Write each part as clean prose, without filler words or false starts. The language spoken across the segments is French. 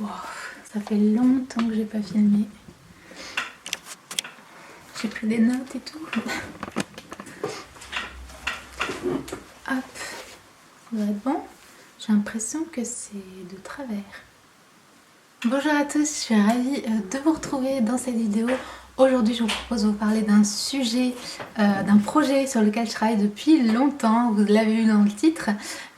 Wow, ça fait longtemps que j'ai pas filmé. J'ai pris des notes et tout. Hop, ça doit être bon. J'ai l'impression que c'est de travers. Bonjour à tous, je suis ravie de vous retrouver dans cette vidéo. Aujourd'hui, je vous propose de vous parler d'un sujet, d'un projet sur lequel je travaille depuis longtemps, vous l'avez vu dans le titre,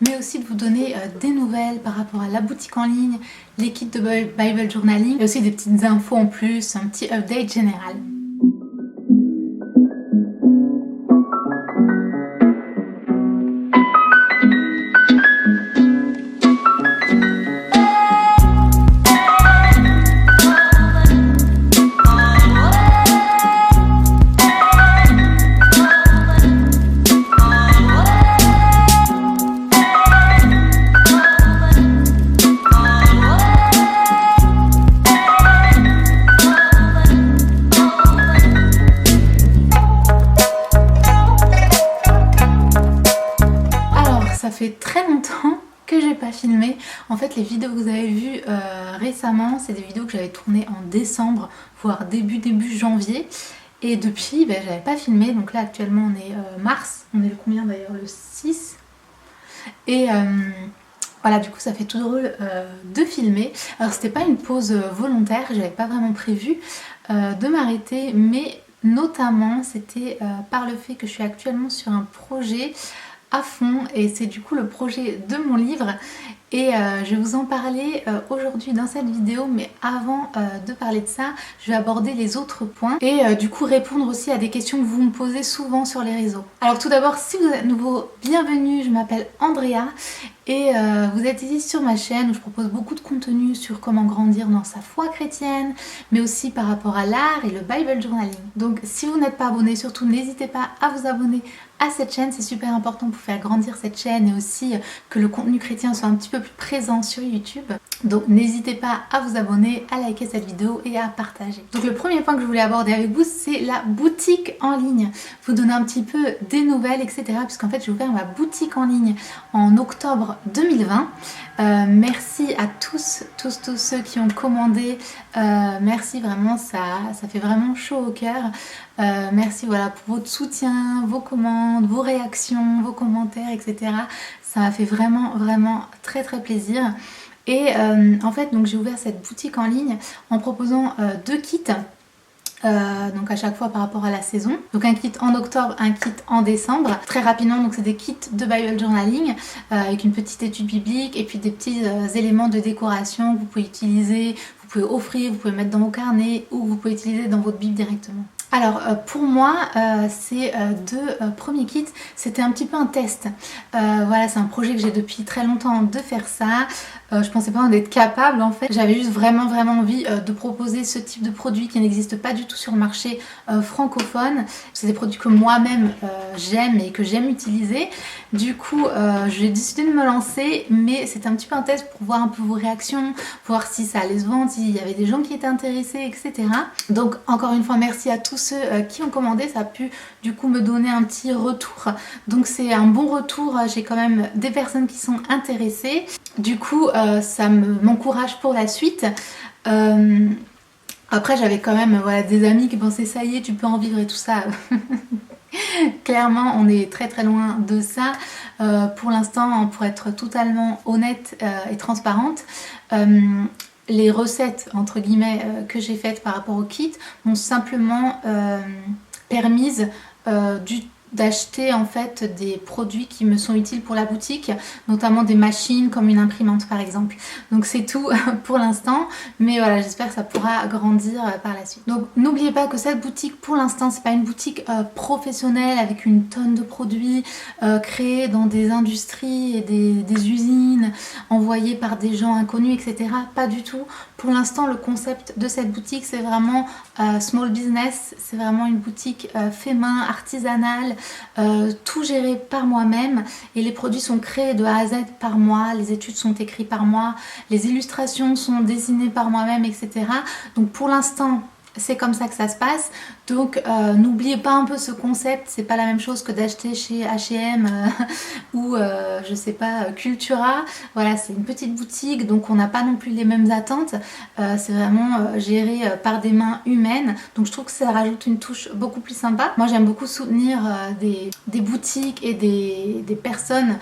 mais aussi de vous donner des nouvelles par rapport à la boutique en ligne, les kits de Bible Journaling, et aussi des petites infos en plus, un petit update général. Ça fait très longtemps que j'ai pas filmé. En fait, les vidéos que vous avez vues récemment, c'est des vidéos que j'avais tournées en décembre, voire début janvier. Et depuis, j'avais pas filmé. Donc là, actuellement, on est mars. On est le combien d'ailleurs? Le 6. Et voilà, du coup, ça fait tout drôle de filmer. Alors, c'était pas une pause volontaire. J'avais pas vraiment prévu de m'arrêter, mais notamment, c'était par le fait que je suis actuellement sur un projet à fond, et c'est du coup le projet de mon livre, et je vais vous en parler aujourd'hui dans cette vidéo. Mais avant de parler de ça, je vais aborder les autres points et du coup répondre aussi à des questions que vous me posez souvent sur les réseaux. Alors tout d'abord, si vous êtes nouveau, bienvenue, je m'appelle Andrea et vous êtes ici sur ma chaîne où je propose beaucoup de contenu sur comment grandir dans sa foi chrétienne, mais aussi par rapport à l'art et le Bible Journaling. Donc si vous n'êtes pas abonné, surtout n'hésitez pas à vous abonner à cette chaîne, c'est super important pour faire grandir cette chaîne et aussi que le contenu chrétien soit un petit peu plus présent sur YouTube. Donc n'hésitez pas à vous abonner, à liker cette vidéo et à partager. Donc le premier point que je voulais aborder avec vous, c'est la boutique en ligne. Vous donner un petit peu des nouvelles, etc. Puisqu'en fait j'ai ouvert ma boutique en ligne en octobre 2020. Merci à tous ceux qui ont commandé. Merci vraiment, ça fait vraiment chaud au cœur. Merci voilà pour votre soutien, vos commandes, vos réactions, vos commentaires, etc. Ça m'a fait vraiment très plaisir. Et en fait, donc j'ai ouvert cette boutique en ligne en proposant 2 kits. Donc à chaque fois par rapport à la saison. Donc un kit en octobre, un kit en décembre. Très rapidement, donc c'est des kits de Bible Journaling avec une petite étude biblique et puis des petits éléments de décoration que vous pouvez utiliser, vous pouvez offrir, vous pouvez mettre dans vos carnets ou vous pouvez utiliser dans votre Bible directement. Alors pour moi, ces 2 premiers kits, c'était un petit peu un test. Voilà, c'est un projet que j'ai depuis très longtemps de faire ça. Je pensais pas en être capable en fait. J'avais juste vraiment envie de proposer ce type de produit qui n'existe pas du tout sur le marché francophone. C'est des produits que moi-même j'aime et que j'aime utiliser. Du coup, j'ai décidé de me lancer, mais c'était un petit peu un test pour voir un peu vos réactions, voir si ça allait se vendre, s'il y avait des gens qui étaient intéressés, etc. Donc encore une fois, merci à tous ceux qui ont commandé. Ça a pu du coup me donner un petit retour. Donc c'est un bon retour. J'ai quand même des personnes qui sont intéressées. Du coup, ça m'encourage pour la suite. Après, j'avais quand même des amis qui pensaient ça y est, tu peux en vivre et tout ça. Clairement, on est très loin de ça. Pour l'instant, pour être totalement honnête et transparente, les recettes entre guillemets que j'ai faites par rapport au kit m'ont simplement permise d'acheter en fait des produits qui me sont utiles pour la boutique, notamment des machines comme une imprimante par exemple. Donc c'est tout pour l'instant, mais voilà, j'espère que ça pourra grandir par la suite. Donc n'oubliez pas que cette boutique pour l'instant c'est pas une boutique professionnelle avec une tonne de produits créés dans des industries et des usines envoyés par des gens inconnus, etc. Pas du tout. Pour l'instant, le concept de cette boutique c'est vraiment small business, c'est vraiment une boutique fait main, artisanale, tout géré par moi-même, et les produits sont créés de A à Z par moi, les études sont écrites par moi, les illustrations sont dessinées par moi-même, etc. Donc pour l'instant c'est comme ça que ça se passe. Donc n'oubliez pas un peu ce concept, c'est pas la même chose que d'acheter chez H&M ou je sais pas, Cultura. Voilà, c'est une petite boutique, donc on n'a pas non plus les mêmes attentes. C'est vraiment géré par des mains humaines, donc je trouve que ça rajoute une touche beaucoup plus sympa. Moi j'aime beaucoup soutenir des boutiques et des personnes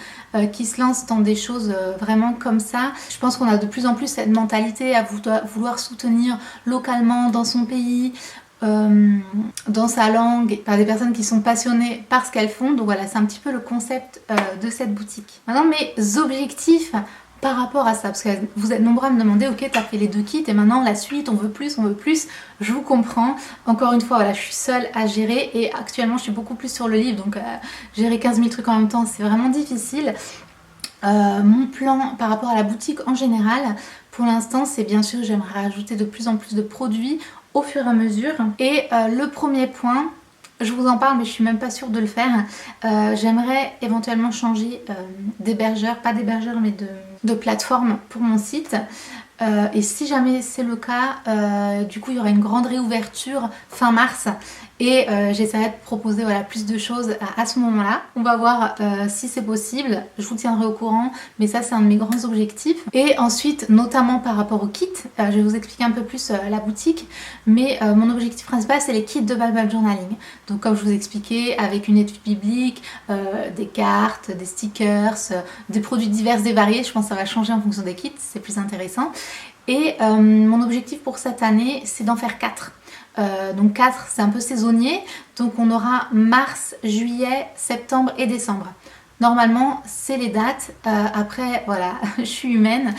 qui se lancent dans des choses vraiment comme ça. Je pense qu'on a de plus en plus cette mentalité à vouloir soutenir localement dans son pays, dans sa langue, par des personnes qui sont passionnées par ce qu'elles font. Donc voilà, c'est un petit peu le concept de cette boutique. Maintenant mes objectifs par rapport à ça, parce que vous êtes nombreux à me demander, ok, t'as fait les 2 kits et maintenant la suite, on veut plus, on veut plus. Je vous comprends. Encore une fois, voilà, je suis seule à gérer et actuellement je suis beaucoup plus sur le livre, donc gérer 15 000 trucs en même temps, c'est vraiment difficile. Mon plan par rapport à la boutique en général, pour l'instant, c'est bien sûr, j'aimerais rajouter de plus en plus de produits au fur et à mesure. Et le premier point, je vous en parle mais je suis même pas sûre de le faire, j'aimerais éventuellement changer d'hébergeur, pas d'hébergeur mais de plateforme pour mon site. Et si jamais c'est le cas, du coup il y aura une grande réouverture fin mars et j'essaierai de proposer voilà, plus de choses à ce moment-là. On va voir si c'est possible, je vous tiendrai au courant, mais ça c'est un de mes grands objectifs. Et ensuite, notamment par rapport au kit, je vais vous expliquer un peu plus la boutique, mais mon objectif principal c'est les kits de Bible Journaling. Donc comme je vous expliquais, avec une étude biblique, des cartes, des stickers, des produits divers et variés, je pense que ça va changer en fonction des kits, c'est plus intéressant. Et mon objectif pour cette année, c'est d'en faire 4. Donc 4, c'est un peu saisonnier. Donc on aura mars, juillet, septembre et décembre. Normalement, c'est les dates. Après, voilà, je suis humaine.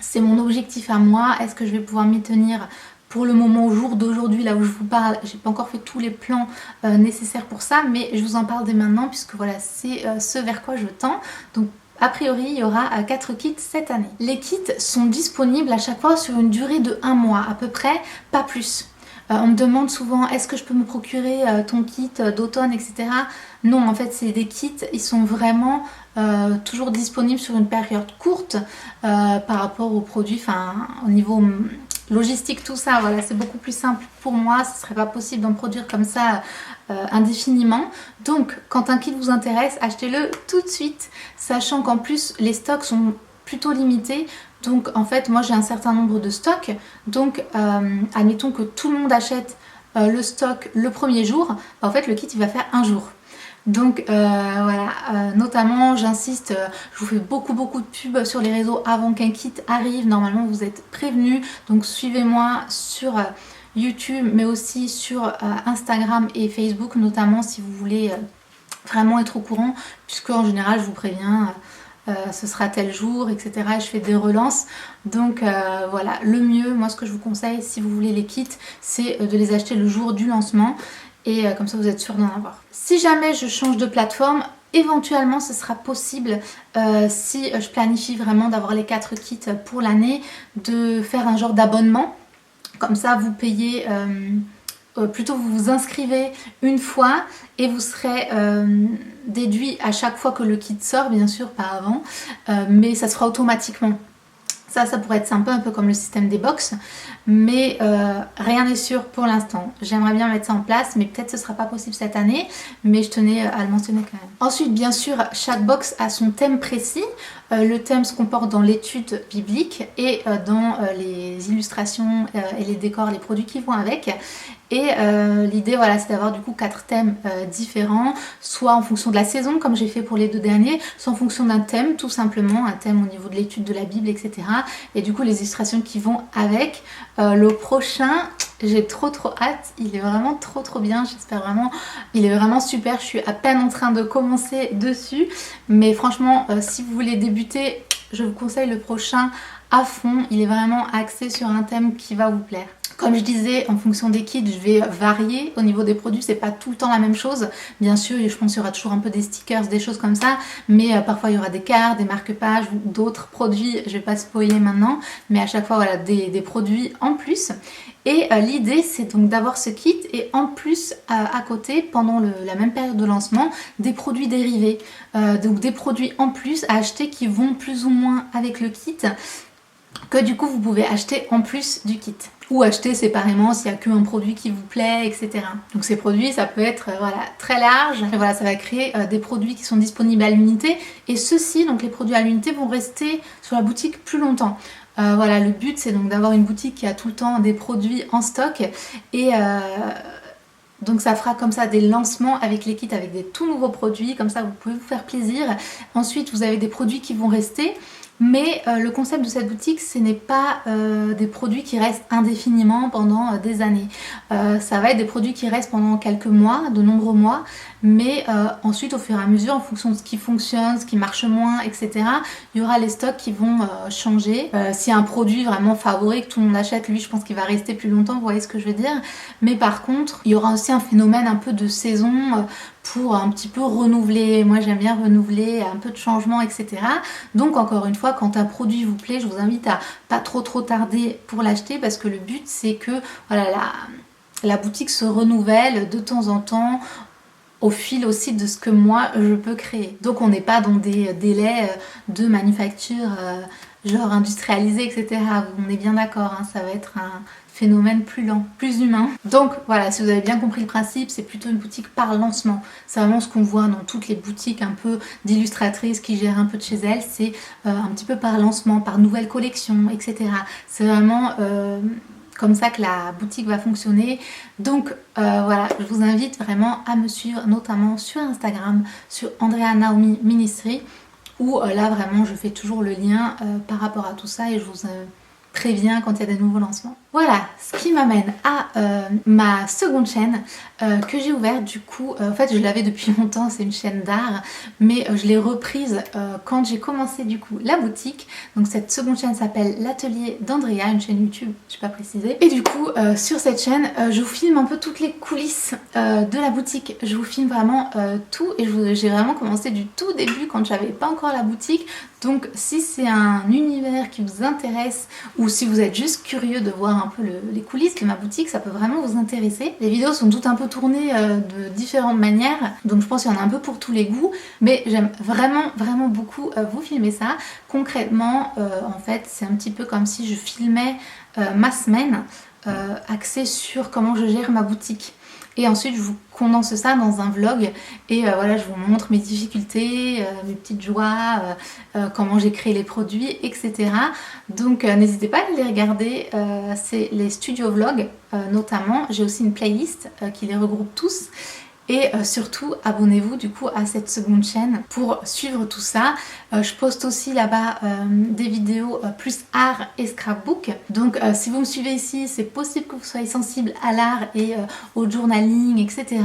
C'est mon objectif à moi. Est-ce que je vais pouvoir m'y tenir ? Pour le moment, au jour d'aujourd'hui, là où je vous parle, j'ai pas encore fait tous les plans nécessaires pour ça, mais je vous en parle dès maintenant puisque voilà, c'est ce vers quoi je tends. Donc a priori, il y aura 4 kits cette année. Les kits sont disponibles à chaque fois sur une durée de 1 mois à peu près, pas plus. On me demande souvent, est-ce que je peux me procurer ton kit d'automne, etc. Non, en fait, c'est des kits, ils sont vraiment toujours disponibles sur une période courte par rapport aux produits, enfin au niveau logistique, tout ça, voilà, c'est beaucoup plus simple pour moi, ce serait pas possible d'en produire comme ça indéfiniment. Donc quand un kit vous intéresse, achetez-le tout de suite, sachant qu'en plus les stocks sont plutôt limités. Donc en fait moi j'ai un certain nombre de stocks, donc admettons que tout le monde achète le stock le premier jour, en fait le kit il va faire 1 jour. Donc voilà, notamment j'insiste, je vous fais beaucoup de pubs sur les réseaux avant qu'un kit arrive. Normalement vous êtes prévenus, donc suivez-moi sur YouTube mais aussi sur Instagram et Facebook notamment si vous voulez vraiment être au courant, puisque en général je vous préviens ce sera tel jour, etc. Je fais des relances, donc voilà, le mieux, moi ce que je vous conseille si vous voulez les kits, c'est de les acheter le jour du lancement et comme ça vous êtes sûr d'en avoir. Si jamais je change de plateforme, éventuellement ce sera possible si je planifie vraiment d'avoir les 4 kits pour l'année, de faire un genre d'abonnement, comme ça vous payez plutôt vous vous inscrivez une fois et vous serez déduit à chaque fois que le kit sort, bien sûr pas avant, mais ça sera automatiquement. Ça pourrait être sympa, un peu comme le système des box, mais rien n'est sûr pour l'instant. J'aimerais bien mettre ça en place, mais peut-être ce ne sera pas possible cette année, mais je tenais à le mentionner quand même. Ensuite, bien sûr, chaque box a son thème précis. Le thème se comporte dans l'étude biblique et dans les illustrations et les décors, les produits qui vont avec. Et l'idée voilà, c'est d'avoir du coup 4 thèmes différents, soit en fonction de la saison comme j'ai fait pour les 2 derniers, soit en fonction d'un thème tout simplement, un thème au niveau de l'étude de la Bible, etc. Et du coup les illustrations qui vont avec. Le prochain, j'ai trop hâte, il est vraiment trop bien, j'espère vraiment, il est vraiment super, je suis à peine en train de commencer dessus, mais franchement si vous voulez débuter, je vous conseille le prochain à fond, il est vraiment axé sur un thème qui va vous plaire. Comme je disais, en fonction des kits, je vais varier au niveau des produits, c'est pas tout le temps la même chose. Bien sûr, je pense qu'il y aura toujours un peu des stickers, des choses comme ça, mais parfois il y aura des cartes, des marque-pages ou d'autres produits, je vais pas spoiler maintenant, mais à chaque fois voilà, des produits en plus. Et l'idée c'est donc d'avoir ce kit et en plus à côté, pendant la même période de lancement, des produits dérivés. Donc des produits en plus à acheter qui vont plus ou moins avec le kit. que du coup vous pouvez acheter en plus du kit. Ou acheter séparément s'il n'y a qu'un produit qui vous plaît, etc. Donc ces produits, ça peut être voilà, très large. Et voilà, ça va créer des produits qui sont disponibles à l'unité. Et ceux-ci, donc les produits à l'unité, vont rester sur la boutique plus longtemps. Voilà, le but c'est donc d'avoir une boutique qui a tout le temps des produits en stock. Et donc ça fera comme ça des lancements avec les kits, avec des tout nouveaux produits. Comme ça, vous pouvez vous faire plaisir. Ensuite, vous avez des produits qui vont rester. Mais le concept de cette boutique, ce n'est pas des produits qui restent indéfiniment pendant des années. Ça va être des produits qui restent pendant quelques mois, de nombreux mois, mais ensuite au fur et à mesure, en fonction de ce qui fonctionne, ce qui marche moins, etc., il y aura les stocks qui vont changer. S'il y a un produit vraiment favori que tout le monde achète, lui je pense qu'il va rester plus longtemps, vous voyez ce que je veux dire. Mais par contre, il y aura aussi un phénomène un peu de saison pour un petit peu renouveler. Moi j'aime bien renouveler, un peu de changement, etc. Donc encore une fois, quand un produit vous plaît, je vous invite à pas trop tarder pour l'acheter, parce que le but c'est que voilà, la boutique se renouvelle de temps en temps au fil aussi de ce que moi je peux créer. Donc on n'est pas dans des délais de manufacture genre industrialisé, etc. On est bien d'accord, hein, ça va être un phénomène plus lent, plus humain. Donc voilà, si vous avez bien compris le principe, c'est plutôt une boutique par lancement. C'est vraiment ce qu'on voit dans toutes les boutiques un peu d'illustratrices qui gèrent un peu de chez elles, c'est un petit peu par lancement, par nouvelle collection, etc. C'est vraiment comme ça que la boutique va fonctionner. Donc voilà, je vous invite vraiment à me suivre, notamment sur Instagram, sur Andrea Naomi Ministry, où là vraiment je fais toujours le lien par rapport à tout ça et je vous préviens quand il y a des nouveaux lancements. Voilà, ce qui m'amène à ma seconde chaîne que j'ai ouverte du coup. En fait, je l'avais depuis longtemps, c'est une chaîne d'art, mais je l'ai reprise quand j'ai commencé du coup la boutique. Donc cette seconde chaîne s'appelle l'Atelier d'Andrea, une chaîne YouTube, je n'ai pas précisé. Et du coup, sur cette chaîne, je vous filme un peu toutes les coulisses de la boutique. Je vous filme vraiment tout et j'ai vraiment commencé du tout début quand j'avais pas encore la boutique. Donc si c'est un univers qui vous intéresse ou si vous êtes juste curieux de voir un peu les coulisses de ma boutique, ça peut vraiment vous intéresser. Les vidéos sont toutes un peu tournées de différentes manières, donc je pense qu'il y en a un peu pour tous les goûts, mais j'aime vraiment beaucoup vous filmer ça. Concrètement, en fait, c'est un petit peu comme si je filmais ma semaine axée sur comment je gère ma boutique. Et ensuite je vous condense ça dans un vlog et voilà, je vous montre mes difficultés, mes petites joies, comment j'ai créé les produits, etc. Donc n'hésitez pas à les regarder, c'est les studio vlogs notamment. J'ai aussi une playlist qui les regroupe tous. Et surtout, abonnez-vous du coup à cette seconde chaîne pour suivre tout ça. Je poste aussi là-bas des vidéos plus art et scrapbook. Donc si vous me suivez ici, c'est possible que vous soyez sensible à l'art et au journaling, etc.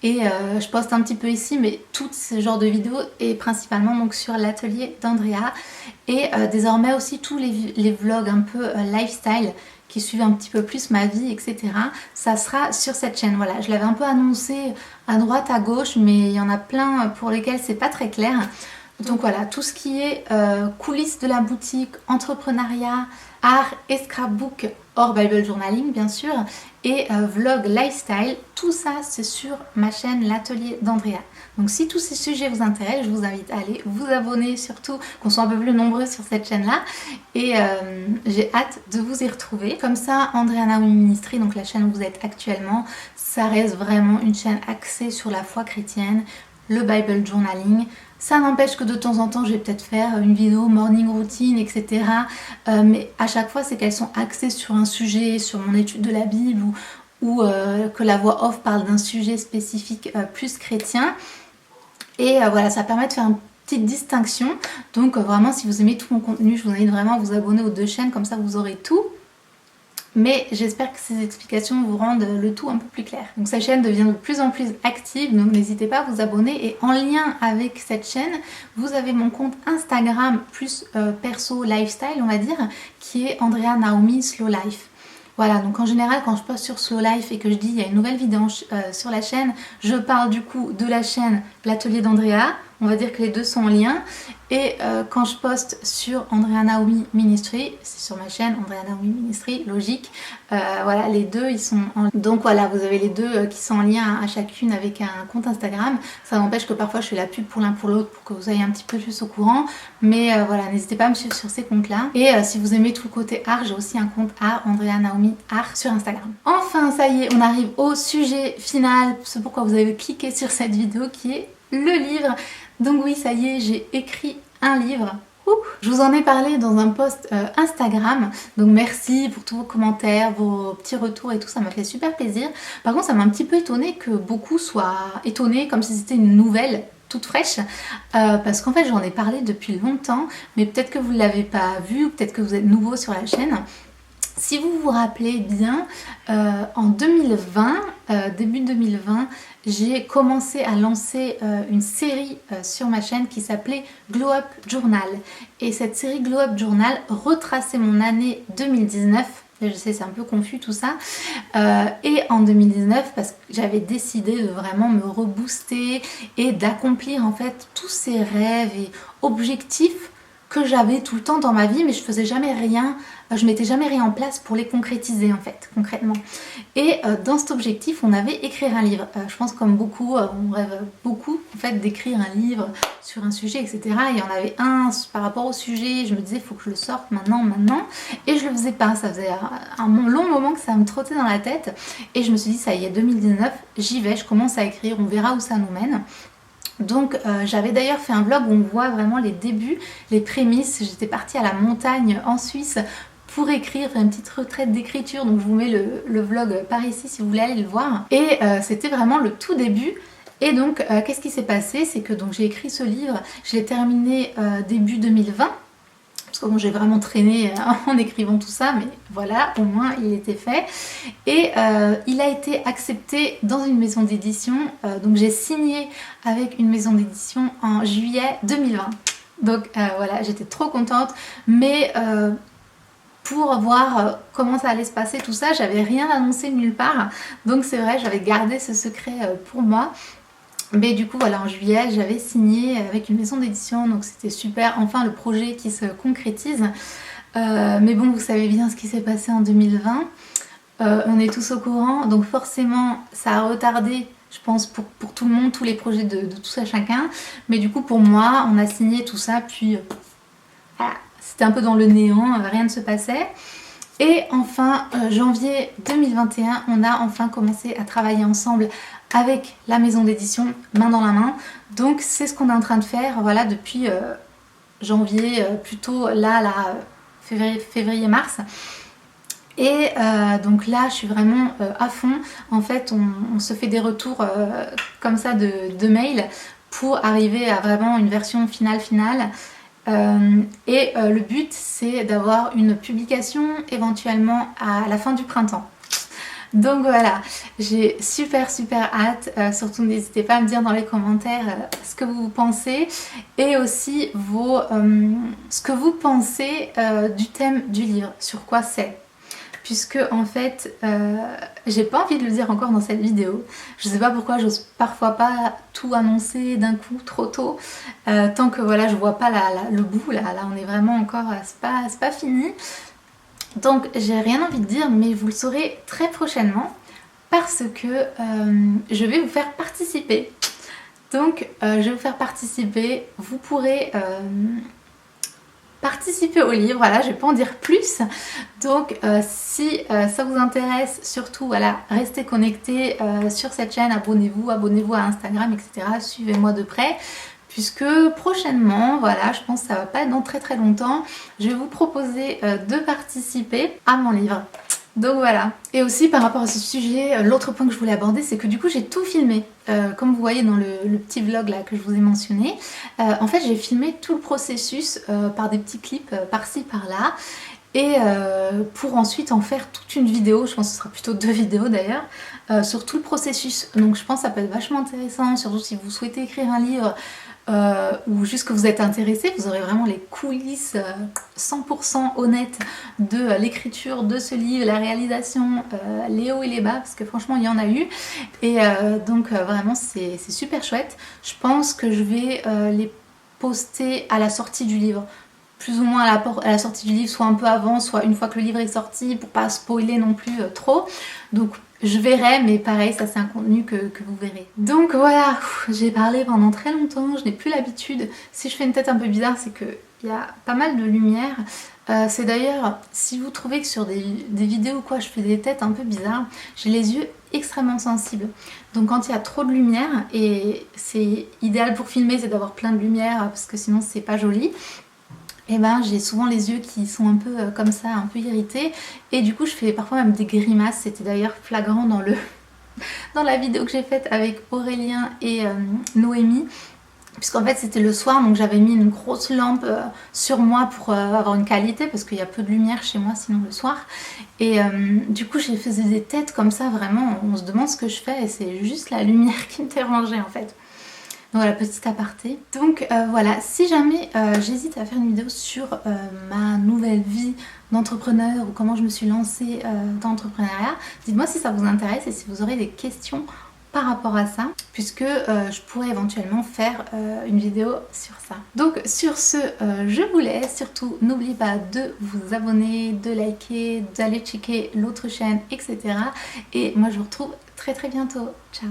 Et je poste un petit peu ici, mais tout ce genre de vidéos est principalement donc sur l'atelier d'Andrea. Et désormais aussi tous les vlogs un peu lifestyle qui suivent un petit peu plus ma vie, etc. Ça sera sur cette chaîne. Voilà, je l'avais un peu annoncé à droite, à gauche, mais il y en a plein pour lesquels c'est pas très clair. Donc voilà, tout ce qui est coulisses de la boutique, entrepreneuriat, art et scrapbook, hors Bible Journaling bien sûr, et vlog lifestyle, tout ça c'est sur ma chaîne l'Atelier d'Andrea. Donc si tous ces sujets vous intéressent, je vous invite à aller vous abonner, surtout qu'on soit un peu plus nombreux sur cette chaîne là, et j'ai hâte de vous y retrouver. Comme ça, Andrea Naomi Ministry, donc la chaîne où vous êtes actuellement, ça reste vraiment une chaîne axée sur la foi chrétienne, le Bible Journaling. Ça n'empêche que de temps en temps je vais peut-être faire une vidéo morning routine, etc. Mais à chaque fois c'est qu'elles sont axées sur un sujet, sur mon étude de la Bible ou que la voix off parle d'un sujet spécifique plus chrétien. Et voilà, ça permet de faire une petite distinction. Donc vraiment si vous aimez tout mon contenu, je vous invite vraiment à vous abonner aux deux chaînes, comme ça vous aurez tout. Mais j'espère que ces explications vous rendent le tout un peu plus clair. Donc cette chaîne devient de plus en plus active, donc n'hésitez pas à vous abonner. Et en lien avec cette chaîne, vous avez mon compte Instagram plus perso lifestyle, on va dire, qui est Andrea Naomi Slow Life. Voilà, donc en général quand je poste sur Slow Life et que je dis il y a une nouvelle vidéo sur la chaîne, je parle du coup de la chaîne l'Atelier d'Andrea, on va dire que les deux sont en lien. Et quand je poste sur Andrea Naomi Ministry, c'est sur ma chaîne Andrea Naomi Ministry, logique, voilà, les deux ils sont en lien. Donc voilà, vous avez les deux qui sont en lien à chacune avec un compte Instagram. Ça n'empêche que parfois je fais la pub pour l'un pour l'autre pour que vous soyez un petit peu plus au courant. Mais voilà, n'hésitez pas à me suivre sur ces comptes-là. Et si vous aimez tout le côté art, j'ai aussi un compte art, Andrea Naomi Art sur Instagram. Enfin, ça y est, on arrive au sujet final, ce pourquoi vous avez cliqué sur cette vidéo, qui est le livre. Donc oui, ça y est, j'ai écrit un livre. Je vous en ai parlé dans un post Instagram, donc merci pour tous vos commentaires, vos petits retours et tout, ça m'a fait super plaisir. Par contre, ça m'a un petit peu étonnée que beaucoup soient étonnés comme si c'était une nouvelle toute fraîche, parce qu'en fait j'en ai parlé depuis longtemps, mais peut-être que vous ne l'avez pas vu, ou peut-être que vous êtes nouveau sur la chaîne. Si vous vous rappelez bien, en 2020, début 2020, j'ai commencé à lancer une série sur ma chaîne qui s'appelait Glow Up Journal. Et cette série Glow Up Journal retraçait mon année 2019. Je sais, c'est un peu confus tout ça. Et en 2019, parce que j'avais décidé de vraiment me rebooster et d'accomplir en fait tous ces rêves et objectifs que j'avais tout le temps dans ma vie, mais je faisais jamais rien, je mettais jamais rien en place pour les concrétiser en fait, concrètement. Et dans cet objectif, on avait écrire un livre. Je pense comme beaucoup, on rêve beaucoup en fait d'écrire un livre sur un sujet, etc. Et il y en avait un par rapport au sujet, je me disais il faut que je le sorte maintenant, et je le faisais pas. Ça faisait un long moment que ça me trottait dans la tête, et je me suis dit ça y est, 2019, j'y vais, je commence à écrire, on verra où ça nous mène. Donc j'avais d'ailleurs fait un vlog où on voit vraiment les débuts, les prémices. J'étais partie à la montagne en Suisse pour écrire, faire une petite retraite d'écriture, donc je vous mets le vlog par ici si vous voulez aller le voir. Et c'était vraiment le tout début. Et donc qu'est-ce qui s'est passé? C'est que donc j'ai écrit ce livre, je l'ai terminé début 2020. Parce que bon, j'ai vraiment traîné en écrivant tout ça, mais voilà, au moins il était fait. Et il a été accepté dans une maison d'édition. Donc j'ai signé avec une maison d'édition en juillet 2020. Donc voilà, j'étais trop contente. Mais pour voir comment ça allait se passer, tout ça, j'avais rien annoncé nulle part. Donc c'est vrai, j'avais gardé ce secret pour moi. Mais du coup voilà, en juillet j'avais signé avec une maison d'édition, donc c'était super, enfin le projet qui se concrétise. Mais bon, vous savez bien ce qui s'est passé en 2020, on est tous au courant, donc forcément ça a retardé, je pense pour tout le monde, tous les projets de tout à chacun. Mais du coup pour moi, on a signé tout ça, puis voilà, c'était un peu dans le néant, rien ne se passait. Et enfin, janvier 2021, on a enfin commencé à travailler ensemble avec la maison d'édition, main dans la main. Donc c'est ce qu'on est en train de faire, voilà, depuis janvier, plutôt là, février-mars. Et donc là, je suis vraiment à fond. En fait, on se fait des retours comme ça de mails pour arriver à vraiment une version finale. Le but, c'est d'avoir une publication éventuellement à la fin du printemps. Donc voilà, j'ai super hâte. Surtout n'hésitez pas à me dire dans les commentaires ce que vous pensez, et aussi ce que vous pensez du thème du livre, sur quoi c'est. Puisque en fait, j'ai pas envie de le dire encore dans cette vidéo. Je sais pas pourquoi, j'ose parfois pas tout annoncer d'un coup trop tôt, tant que voilà, je vois pas le bout. Là on est vraiment encore, c'est pas fini. Donc j'ai rien envie de dire, mais vous le saurez très prochainement, parce que je vais vous faire participer. Donc je vais vous faire participer, vous pourrez participer au livre, voilà, je vais pas en dire plus. Donc si ça vous intéresse, surtout voilà, restez connectés sur cette chaîne, abonnez-vous à Instagram, etc. Suivez-moi de près, puisque prochainement, voilà, je pense que ça va pas être dans très longtemps, je vais vous proposer de participer à mon livre. Donc voilà. Et aussi par rapport à ce sujet, l'autre point que je voulais aborder, c'est que du coup j'ai tout filmé. Comme vous voyez dans le petit vlog là que je vous ai mentionné. En fait j'ai filmé tout le processus par des petits clips par-ci par-là. Et pour ensuite en faire toute une vidéo, je pense que ce sera plutôt 2 vidéos d'ailleurs, sur tout le processus. Donc je pense que ça peut être vachement intéressant, surtout si vous souhaitez écrire un livre. ou juste que vous êtes intéressé, vous aurez vraiment les coulisses 100% honnêtes de l'écriture de ce livre, la réalisation, les hauts et les bas, parce que franchement il y en a eu. Et donc vraiment c'est super chouette. Je pense que je vais les poster à la sortie du livre, plus ou moins à la sortie du livre, soit un peu avant, soit une fois que le livre est sorti, pour pas spoiler non plus trop. Donc je verrai, mais pareil, ça c'est un contenu que vous verrez. Donc voilà, j'ai parlé pendant très longtemps, je n'ai plus l'habitude. Si je fais une tête un peu bizarre, c'est qu'il y a pas mal de lumière. C'est d'ailleurs, si vous trouvez que sur des vidéos ou quoi, je fais des têtes un peu bizarres, j'ai les yeux extrêmement sensibles. Donc quand il y a trop de lumière, et c'est idéal pour filmer, c'est d'avoir plein de lumière, parce que sinon c'est pas joli. Et ben j'ai souvent les yeux qui sont un peu comme ça, un peu irrités, et du coup je fais parfois même des grimaces. C'était d'ailleurs flagrant dans la vidéo que j'ai faite avec Aurélien et Noémie, puisqu'en fait c'était le soir, donc j'avais mis une grosse lampe sur moi pour avoir une qualité, parce qu'il y a peu de lumière chez moi sinon le soir. Et du coup j'ai fait des têtes comme ça, vraiment on se demande ce que je fais, et c'est juste la lumière qui me dérangeait en fait. Donc voilà, petit aparté. Donc voilà, si jamais j'hésite à faire une vidéo sur ma nouvelle vie d'entrepreneur, ou comment je me suis lancée dans l'entrepreneuriat, dites-moi si ça vous intéresse et si vous aurez des questions par rapport à ça, puisque je pourrais éventuellement faire une vidéo sur ça. Donc sur ce, je vous laisse. Surtout n'oubliez pas de vous abonner, de liker, d'aller checker l'autre chaîne, etc. Et moi je vous retrouve très très bientôt. Ciao.